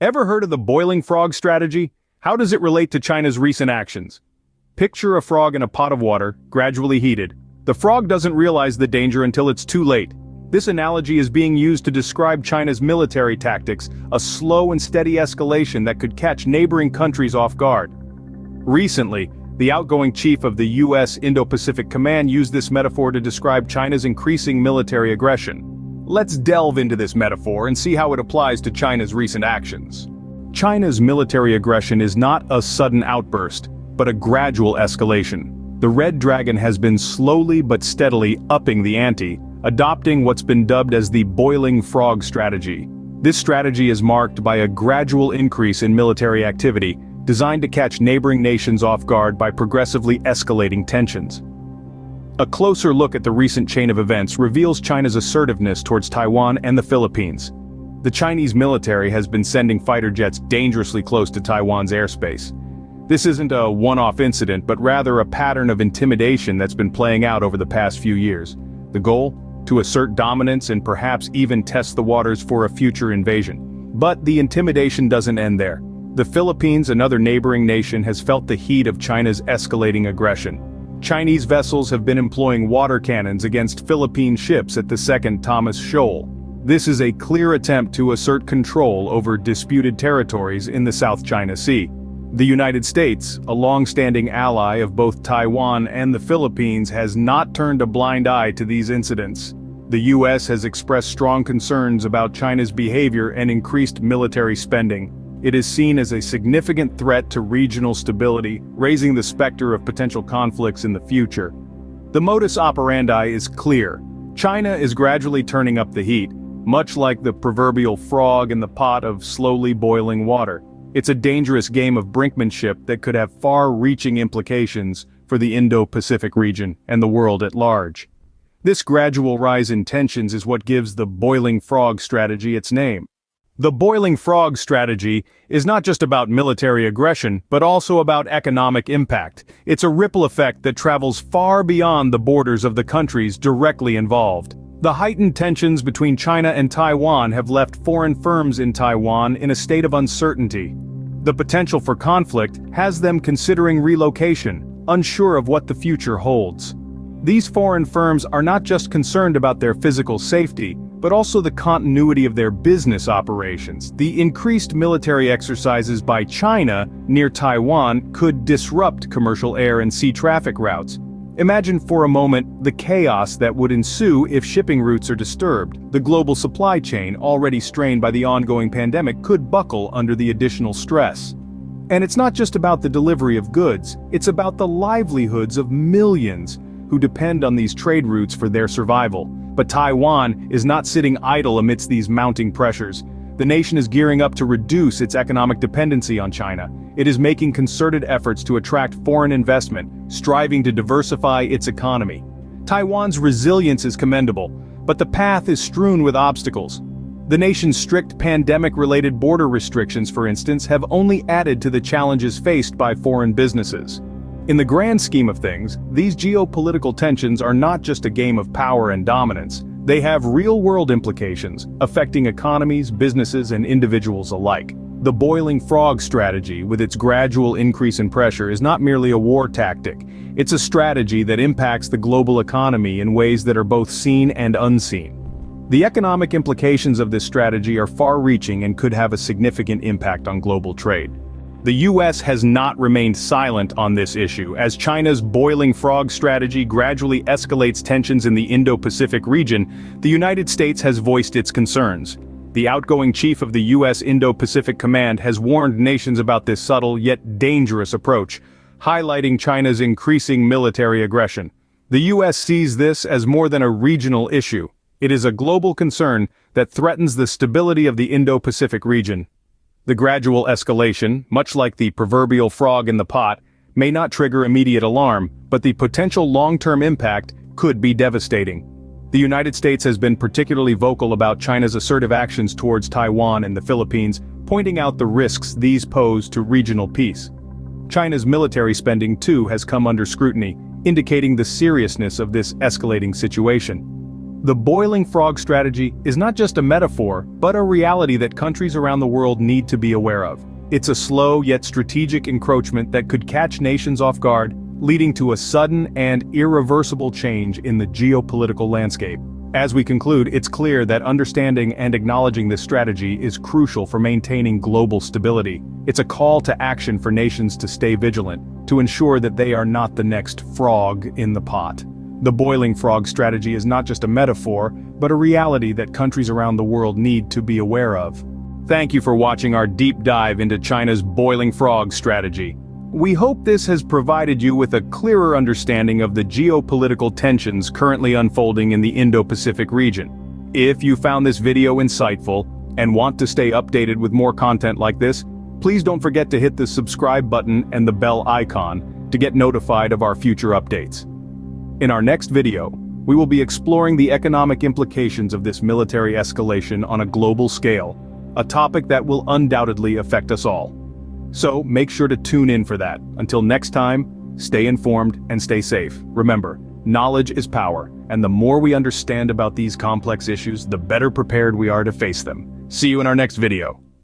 Ever heard of the boiling frog strategy? How does it relate to China's recent actions? Picture a frog in a pot of water, gradually heated. The frog doesn't realize the danger until it's too late. This analogy is being used to describe China's military tactics, a slow and steady escalation that could catch neighboring countries off guard. Recently, the outgoing chief of the U.S. Indo-Pacific Command used this metaphor to describe China's increasing military aggression. Let's delve into this metaphor and see how it applies to China's recent actions. China's military aggression is not a sudden outburst, but a gradual escalation. The Red Dragon has been slowly but steadily upping the ante, adopting what's been dubbed as the boiling frog strategy. This strategy is marked by a gradual increase in military activity, designed to catch neighboring nations off guard by progressively escalating tensions. A closer look at the recent chain of events reveals China's assertiveness towards Taiwan and the Philippines. The Chinese military has been sending fighter jets dangerously close to Taiwan's airspace. This isn't a one-off incident, but rather a pattern of intimidation that's been playing out over the past few years. The goal? To assert dominance and perhaps even test the waters for a future invasion. But the intimidation doesn't end there. The Philippines, another neighboring nation, has felt the heat of China's escalating aggression. Chinese vessels have been employing water cannons against Philippine ships at the Second Thomas Shoal. This is a clear attempt to assert control over disputed territories in the South China Sea. The United States, a long-standing ally of both Taiwan and the Philippines, has not turned a blind eye to these incidents. The U.S. has expressed strong concerns about China's behavior and increased military spending. It is seen as a significant threat to regional stability, raising the specter of potential conflicts in the future. The modus operandi is clear. China is gradually turning up the heat, much like the proverbial frog in the pot of slowly boiling water. It's a dangerous game of brinkmanship that could have far-reaching implications for the Indo-Pacific region and the world at large. This gradual rise in tensions is what gives the boiling frog strategy its name. The boiling frog strategy is not just about military aggression, but also about economic impact. It's a ripple effect that travels far beyond the borders of the countries directly involved. The heightened tensions between China and Taiwan have left foreign firms in Taiwan in a state of uncertainty. The potential for conflict has them considering relocation, unsure of what the future holds. These foreign firms are not just concerned about their physical safety, but also the continuity of their business operations. The increased military exercises by China near Taiwan could disrupt commercial air and sea traffic routes. Imagine for a moment the chaos that would ensue if shipping routes are disturbed. The global supply chain, already strained by the ongoing pandemic, could buckle under the additional stress. And it's not just about the delivery of goods, it's about the livelihoods of millions who depend on these trade routes for their survival. But Taiwan is not sitting idle amidst these mounting pressures. The nation is gearing up to reduce its economic dependency on China. It is making concerted efforts to attract foreign investment, striving to diversify its economy. Taiwan's resilience is commendable, but the path is strewn with obstacles. The nation's strict pandemic-related border restrictions, for instance, have only added to the challenges faced by foreign businesses. In the grand scheme of things, these geopolitical tensions are not just a game of power and dominance. They have real-world implications, affecting economies, businesses, and individuals alike. The boiling frog strategy, with its gradual increase in pressure, is not merely a war tactic. It's a strategy that impacts the global economy in ways that are both seen and unseen. The economic implications of this strategy are far-reaching and could have a significant impact on global trade. The U.S. has not remained silent on this issue, as China's boiling frog strategy gradually escalates tensions in the Indo-Pacific region. The United States has voiced its concerns. The outgoing chief of the U.S. Indo-Pacific Command has warned nations about this subtle yet dangerous approach, highlighting China's increasing military aggression. The U.S. sees this as more than a regional issue. It is a global concern that threatens the stability of the Indo-Pacific region. The gradual escalation, much like the proverbial frog in the pot, may not trigger immediate alarm, but the potential long-term impact could be devastating. The United States has been particularly vocal about China's assertive actions towards Taiwan and the Philippines, pointing out the risks these pose to regional peace. China's military spending, too, has come under scrutiny, indicating the seriousness of this escalating situation. The boiling frog strategy is not just a metaphor, but a reality that countries around the world need to be aware of. It's a slow yet strategic encroachment that could catch nations off guard, leading to a sudden and irreversible change in the geopolitical landscape. As we conclude, it's clear that understanding and acknowledging this strategy is crucial for maintaining global stability. It's a call to action for nations to stay vigilant, to ensure that they are not the next frog in the pot. The boiling frog strategy is not just a metaphor, but a reality that countries around the world need to be aware of. Thank you for watching our deep dive into China's boiling frog strategy. We hope this has provided you with a clearer understanding of the geopolitical tensions currently unfolding in the Indo-Pacific region. If you found this video insightful and want to stay updated with more content like this, please don't forget to hit the subscribe button and the bell icon to get notified of our future updates. In our next video, we will be exploring the economic implications of this military escalation on a global scale, a topic that will undoubtedly affect us all. So make sure to tune in for that. Until next time, stay informed and stay safe. Remember, knowledge is power, and the more we understand about these complex issues, the better prepared we are to face them. See you in our next video.